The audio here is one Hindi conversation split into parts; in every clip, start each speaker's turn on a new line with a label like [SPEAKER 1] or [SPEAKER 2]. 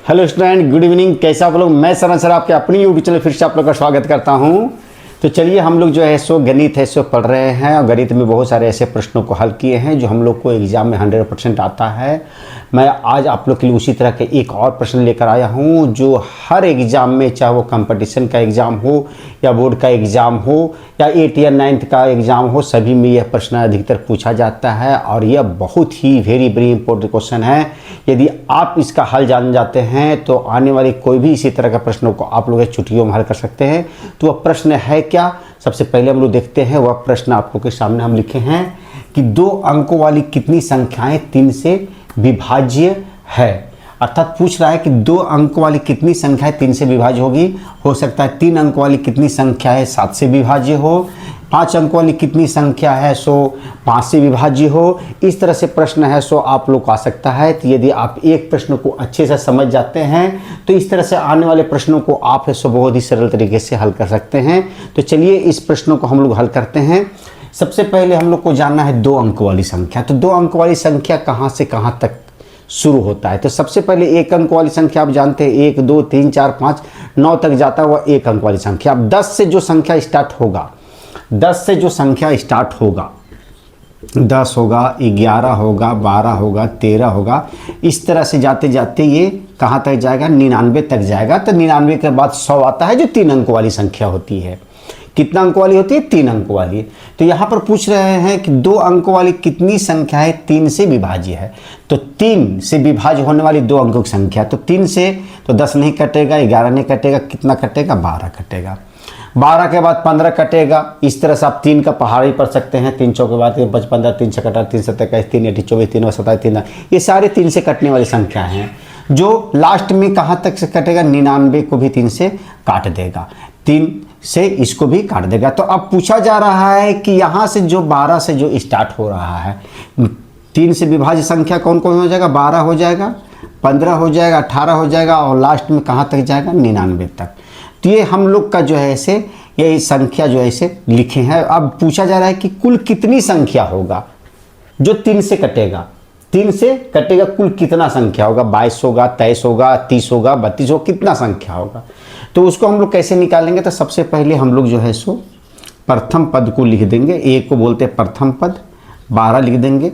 [SPEAKER 1] Hello student, good evening. कैसे आप लोग? मैं सरन सर आपके अपनी यूट्यूब चैनल फिर से आप लोग का स्वागत करता हूं। तो चलिए हम लोग जो है सो गणित है सो पढ़ रहे हैं और गणित में बहुत सारे ऐसे प्रश्नों को हल किए हैं जो हम लोग को एग्ज़ाम में 100% आता है। मैं आज आप लोग के लिए उसी तरह के एक और प्रश्न लेकर आया हूं जो हर एग्ज़ाम में, चाहे वो कंपटीशन का एग्ज़ाम हो या बोर्ड का एग्ज़ाम हो या 8th या 9th का एग्ज़ाम हो, सभी में यह प्रश्न अधिकतर पूछा जाता है और यह बहुत ही वेरी इंपॉर्टेंट क्वेश्चन है। यदि आप इसका हल जान जाते हैं तो आने वाले कोई भी इसी तरह का प्रश्नों को आप लोग छुट्टियों में हल कर सकते हैं। तो वह प्रश्न है क्या? सबसे पहले हम लोग देखते हैं। वह प्रश्न आप लोग के सामने हम लिखे हैं कि 2 अंकों वाली कितनी संख्याएं 3 से विभाज्य है। अर्थात पूछ रहा है कि 2 अंकों वाली कितनी संख्याएं 3 से विभाज्य होगी। हो सकता है 3 अंकों वाली कितनी संख्या है 7 से विभाज्य हो, 5 अंकों वाली कितनी संख्या है सो 5 से विभाज्य हो। इस तरह से प्रश्न है सो आप लोग को आ सकता है। तो यदि आप एक प्रश्न को अच्छे से समझ जाते हैं तो इस तरह से आने वाले प्रश्नों को आप है सो बहुत ही सरल तरीके से हल कर सकते हैं। तो चलिए इस प्रश्नों को हम लोग हल करते हैं। सबसे पहले हम लोग को जानना है 2 अंक वाली संख्या। तो 2 अंक वाली संख्या कहाँ से कहाँ तक शुरू होता है? तो सबसे पहले 1 अंक वाली संख्या आप जानते हैं 1 2 3 4 5 9 तक जाता है वह 1 अंक वाली संख्या। अब 10 से जो संख्या स्टार्ट होगा, 10 से जो संख्या स्टार्ट होगा, 10 होगा, 11 होगा, 12 होगा, 13 होगा, इस तरह से जाते जाते ये कहाँ तक जाएगा? 99 तक जाएगा। तो 99 के बाद 100 आता है जो 3 अंक वाली संख्या होती है। कितना अंक वाली होती है? 3 अंक वाली। तो यहाँ पर पूछ रहे हैं कि 2 अंकों वाली कितनी संख्या है 3 से विभाज्य है। तो 3 से विभाज्य होने वाली 2 अंकों की संख्या, तो 3 से तो 10 नहीं कटेगा, 11 नहीं कटेगा, कितना कटेगा? 12 कटेगा। 12 के बाद 15 कटेगा। इस तरह से आप 3 का पहाड़ ही पढ़ सकते हैं। 3 चौके बाद 5 15, 3 6 18, 3 7 21, 3 8 24, 3 27, 3, ये सारे 3 से कटने वाली संख्या हैं। जो लास्ट में कहाँ तक से कटेगा? 99 को भी 3 से काट देगा, 3 से इसको भी काट देगा। तो अब पूछा जा रहा है कि यहाँ से जो 12 से जो स्टार्ट हो रहा है, 3 से विभाज्य संख्या कौन कौन हो जाएगा? 12 हो जाएगा, 15 हो जाएगा, 18 हो जाएगा और लास्ट में कहाँ तक जाएगा? 99 तक। तो ये हम लोग का जो है ऐसे ये संख्या जो है ऐसे लिखे हैं। अब पूछा जा रहा है कि कुल कितनी संख्या होगा जो 3 से कटेगा? 3 से कटेगा कुल कितना संख्या होगा? 22 होगा, 23 होगा, 30 होगा, 32 होगा, कितना संख्या होगा? तो उसको हम लोग कैसे निकालेंगे? तो सबसे पहले हम लोग जो है सो प्रथम पद को लिख देंगे। ए को बोलते हैं प्रथम पद, 12 लिख देंगे।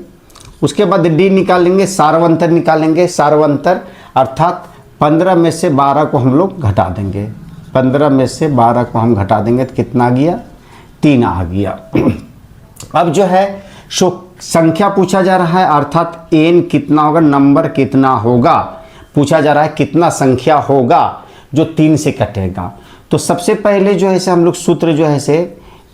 [SPEAKER 1] उसके बाद डी निकालेंगे, सार्वंतर निकालेंगे। सार्वंतर अर्थात 15 में से 12 को हम लोग घटा देंगे। 15 में से 12 को हम घटा देंगे तो कितना आ गया? 3 आ गया। अब जो है सो संख्या पूछा जा रहा है, अर्थात एन कितना होगा, नंबर कितना होगा पूछा जा रहा है। कितना संख्या होगा जो 3 से कटेगा? तो सबसे पहले जो है से हम लोग सूत्र जो है से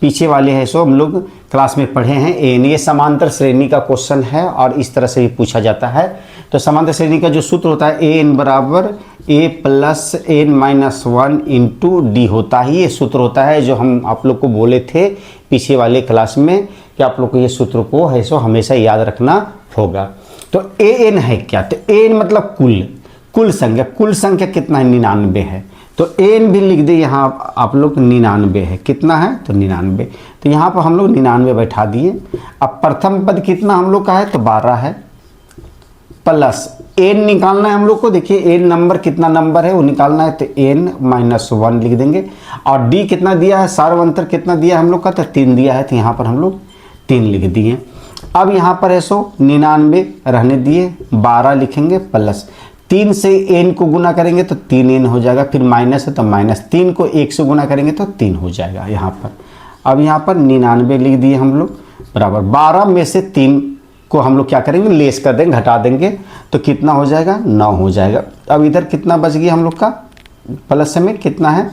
[SPEAKER 1] पीछे वाले है सो हम लोग क्लास में पढ़े हैं। एन, ये समांतर श्रेणी का क्वेश्चन है और इस तरह से भी पूछा जाता है। तो समांतर श्रेणी का जो सूत्र होता है एन बराबर a plus n minus 1 into d होता है। ये सूत्र होता है जो हम आप लोग को बोले थे पीछे वाले क्लास में कि आप लोग को ये सूत्र को है सो हमेशा याद रखना होगा। तो ए एन है क्या? तो एन मतलब कुल संख्या। कुल संख्या कितना है? 99 है। तो एन भी लिख दे यहाँ आप लोग, 99 है। कितना है? तो 99। तो यहाँ पर हम लोग 99 बैठा दिए। अब प्रथम पद कितना हम लोग का है? तो 12 है, प्लस एन निकालना है हम लोग को। देखिए एन नंबर कितना नंबर है वो निकालना है, तो एन माइनस 1 लिख देंगे। और डी कितना दिया है? सार्वंतर कितना दिया है हम लोग का? तो 3 दिया है। तो यहाँ पर हम लोग 3 लिख दिए। अब यहाँ पर है सो 99 रहने दिए, 12 लिखेंगे प्लस 3 से एन को गुना करेंगे तो 3 एन हो जाएगा, फिर माइनस है तो माइनस 3 को 1 से गुना करेंगे तो 3 हो जाएगा यहाँ पर। अब यहाँ पर 99 लिख दिए हम लोग बराबर 12 में से 3 को हम लोग क्या करेंगे? लेस कर देंगे, घटा देंगे। तो कितना हो जाएगा? 9 हो जाएगा। अब इधर कितना बच गया हम लोग का? प्लस में कितना है?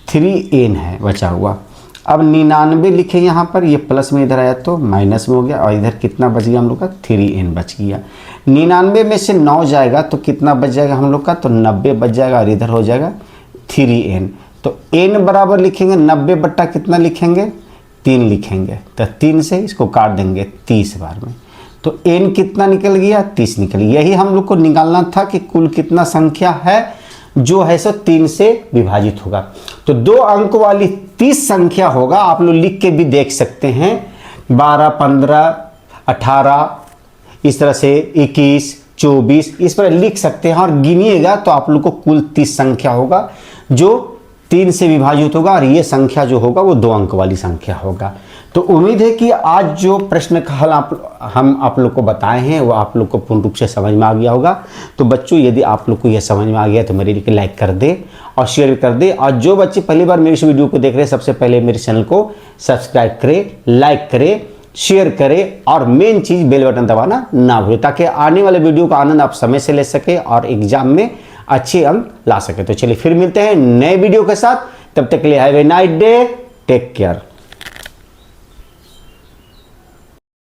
[SPEAKER 1] 3 एन है बचा हुआ। अब 99 लिखे यहाँ पर, ये प्लस में इधर आया तो माइनस में हो गया और इधर कितना बच गया हम लोग का? 3 एन बच गया। 99 में से 9 जाएगा तो कितना बच जाएगा हम लोग का? तो 90 बच जाएगा और इधर हो जाएगा 3 एन। तो एन बराबर लिखेंगे 90 बट्टा कितना लिखेंगे? 3 लिखेंगे। तो 3 से इसको काट देंगे 30 बार में। तो एन कितना निकल गया? 30 निकल गया। यही हम लोग को निकालना था कि कुल कितना संख्या है जो है सो 3 से विभाजित होगा। तो 2 अंक वाली 30 संख्या होगा। आप लोग लिख के भी देख सकते हैं। 12 15 18 इस तरह से 21 24 इस पर लिख सकते हैं और गिनिएगा तो आप लोग को कुल 30 संख्या होगा जो 3 से विभाजित होगा और ये संख्या जो होगा वो 2 अंक वाली संख्या होगा। तो उम्मीद है कि आज जो प्रश्न का हल हम आप लोग को बताए हैं वो आप लोग को पूर्ण रूप से समझ में आ गया होगा। तो बच्चों यदि आप लोग को यह समझ में आ गया तो मेरे लिए लाइक कर दे और शेयर भी कर दे, और जो बच्चे पहली बार मेरी इस वीडियो को देख रहे हैं सबसे पहले मेरे चैनल को सब्सक्राइब करें, लाइक करें, शेयर करें और मेन चीज बेल बटन दबाना ना भूलें ताकि आने वाले वीडियो का आनंद आप समय से ले सके और एग्जाम में अच्छे अंक ला सके। तो चलिए फिर मिलते हैं नए वीडियो के साथ, तब तक के लिए have a nice day, take care.